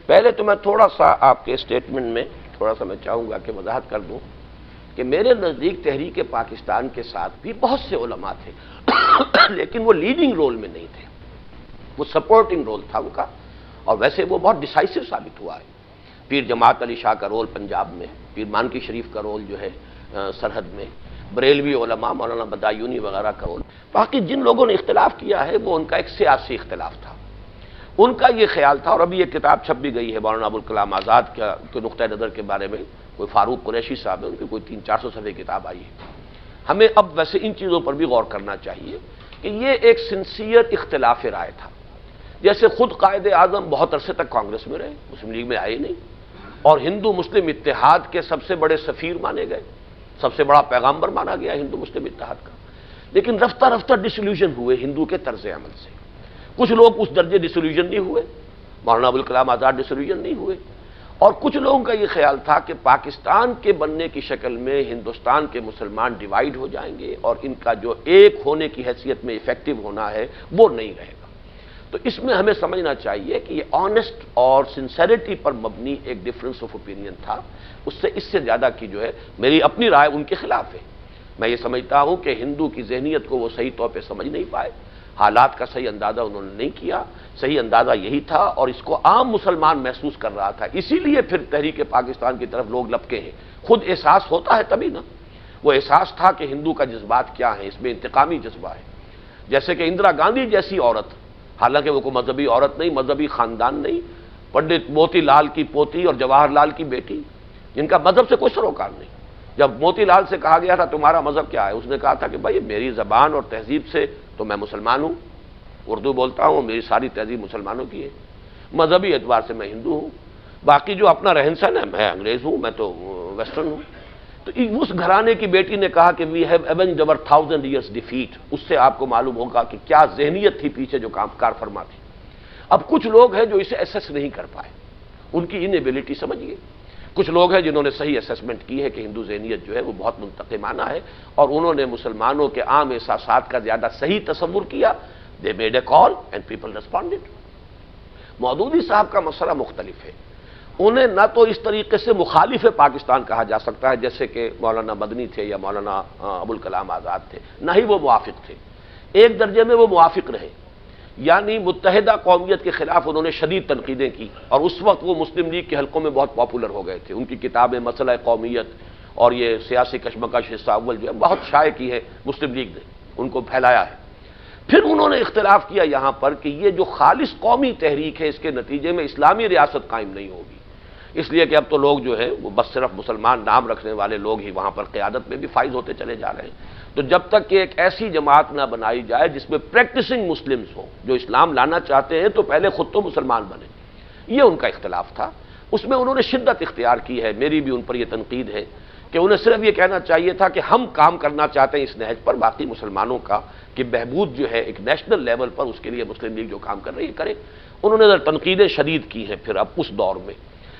پہلے تو میں تھوڑا سا آپ کے اسٹیٹمنٹ میں تھوڑا سا میں چاہوں گا کہ وضاحت کر دوں کہ میرے نزدیک تحریک پاکستان کے ساتھ بھی بہت سے علماء تھے لیکن وہ لیڈنگ رول میں نہیں تھے، وہ سپورٹنگ رول تھا ان کا، اور ویسے وہ بہت ڈیسائسو ثابت ہوا ہے۔ پیر جماعت علی شاہ کا رول پنجاب میں، پیر مانکی شریف کا رول جو ہے سرحد میں، بریلوی علماء مولانا بدایونی وغیرہ کا رول۔ باقی جن لوگوں نے اختلاف کیا ہے وہ ان کا ایک سیاسی اختلاف تھا، ان کا یہ خیال تھا، اور ابھی یہ کتاب چھپ بھی گئی ہے مولانا ابوالکلام آزاد کے نقطہ نظر کے بارے میں، کوئی فاروق قریشی صاحب ہے، ان کی کوئی 300-400 صفحے کتاب آئی ہے۔ ہمیں اب ویسے ان چیزوں پر بھی غور کرنا چاہیے کہ یہ ایک سنسیئر اختلاف رائے تھا۔ جیسے خود قائد اعظم بہت عرصے تک کانگریس میں رہے، مسلم لیگ میں آئے نہیں، اور ہندو مسلم اتحاد کے سب سے بڑے سفیر مانے گئے، سب سے بڑا پیغامبر مانا گیا ہندو مسلم اتحاد کا، لیکن رفتہ رفتہ ڈسلیوژن ہوئے ہندو کے طرز عمل سے۔ کچھ لوگ اس درجے ڈسلیوژن نہیں ہوئے، مولانا ابوالکلام آزاد ڈسلیوژن نہیں ہوئے، اور کچھ لوگوں کا یہ خیال تھا کہ پاکستان کے بننے کی شکل میں ہندوستان کے مسلمان ڈیوائیڈ ہو جائیں گے اور ان کا جو ایک ہونے کی حیثیت میں ایفیکٹو ہونا ہے وہ نہیں رہے گا۔ تو اس میں ہمیں سمجھنا چاہیے کہ یہ آنےسٹ اور سنسیریٹی پر مبنی ایک ڈفرنس آف اوپینین تھا، اس سے زیادہ کی جو ہے میری اپنی رائے ان کے خلاف ہے۔ میں یہ سمجھتا ہوں کہ ہندو کی ذہنیت کو وہ صحیح طور پہ سمجھ نہیں پائے، حالات کا صحیح اندازہ انہوں نے نہیں کیا، صحیح اندازہ یہی تھا اور اس کو عام مسلمان محسوس کر رہا تھا، اسی لیے پھر تحریک پاکستان کی طرف لوگ لپکے ہیں۔ خود احساس ہوتا ہے تبھی نا، وہ احساس تھا کہ ہندو کا جذبات کیا ہے، اس میں انتقامی جذبہ ہے۔ جیسے کہ اندرا گاندھی جیسی عورت، حالانکہ وہ کوئی مذہبی عورت نہیں، مذہبی خاندان نہیں، پنڈت موتی لال کی پوتی اور جواہر لال کی بیٹی، جن کا مذہب سے کوئی سروکار نہیں۔ جب موتی لال سے کہا گیا تھا تمہارا مذہب کیا ہے، اس نے کہا تھا کہ بھائی میری زبان اور تہذیب سے تو میں مسلمان ہوں، اردو بولتا ہوں، میری ساری تہذیب مسلمانوں کی ہے، مذہبی اعتبار سے میں ہندو ہوں، باقی جو اپنا رہن سہن ہے میں انگریز ہوں، میں تو ویسٹرن ہوں۔ تو اس گھرانے کی بیٹی نے کہا کہ we have avenged our 1000 years defeat، اس سے آپ کو معلوم ہوگا کہ کیا ذہنیت تھی پیچھے جو کار فرما تھی۔ اب کچھ لوگ ہیں جو اسے ایسس نہیں کر پائے، ان کی انیبلٹی سمجھیے۔ کچھ لوگ ہیں جنہوں نے صحیح اسسمنٹ کی ہے کہ ہندو ذہنیت جو ہے وہ بہت منتقمانہ ہے، اور انہوں نے مسلمانوں کے عام احساسات کا زیادہ صحیح تصور کیا۔ They made a call and people responded۔ Maududi صاحب کا مسئلہ مختلف ہے، انہیں نہ تو اس طریقے سے مخالف پاکستان کہا جا سکتا ہے جیسے کہ مولانا مدنی تھے یا مولانا ابوالکلام آزاد تھے، نہ ہی وہ موافق تھے، ایک درجے میں وہ موافق رہے، یعنی متحدہ قومیت کے خلاف انہوں نے شدید تنقیدیں کی، اور اس وقت وہ مسلم لیگ کے حلقوں میں بہت پاپولر ہو گئے تھے، ان کی کتابیں مسئلہ قومیت اور یہ سیاسی کشمکش حصہ اول جو ہے بہت شائع کی ہے مسلم لیگ نے، ان کو پھیلایا ہے۔ پھر انہوں نے اختلاف کیا یہاں پر کہ یہ جو خالص قومی تحریک ہے اس کے نتیجے میں اسلامی ریاست قائم نہیں ہوگی، اس لیے کہ اب تو لوگ جو ہے وہ بس صرف مسلمان نام رکھنے والے لوگ ہی وہاں پر قیادت میں بھی فائز ہوتے چلے جا رہے ہیں۔ تو جب تک کہ ایک ایسی جماعت نہ بنائی جائے جس میں پریکٹسنگ مسلمز ہوں، جو اسلام لانا چاہتے ہیں تو پہلے خود تو مسلمان بنے، یہ ان کا اختلاف تھا۔ اس میں انہوں نے شدت اختیار کی ہے، میری بھی ان پر یہ تنقید ہے کہ انہیں صرف یہ کہنا چاہیے تھا کہ ہم کام کرنا چاہتے ہیں اس نہج پر، باقی مسلمانوں کا کہ بہبود جو ہے ایک نیشنل لیول پر اس کے لیے مسلم لیگ جو کام کر رہی ہے کرے۔ انہوں نے تنقیدیں شدید کی ہیں پھر اب اس دور میں،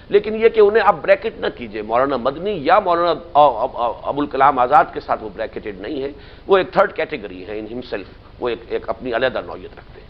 لیکن یہ کہ انہیں آپ بریکٹ نہ کیجئے، مولانا مدنی یا مولانا ابوالکلام آزاد کے ساتھ وہ بریکٹڈ نہیں ہے، وہ ایک تھرڈ کیٹیگری ہے ان ہمسیلف، وہ ایک اپنی علیحدہ نوعیت رکھتے ہیں۔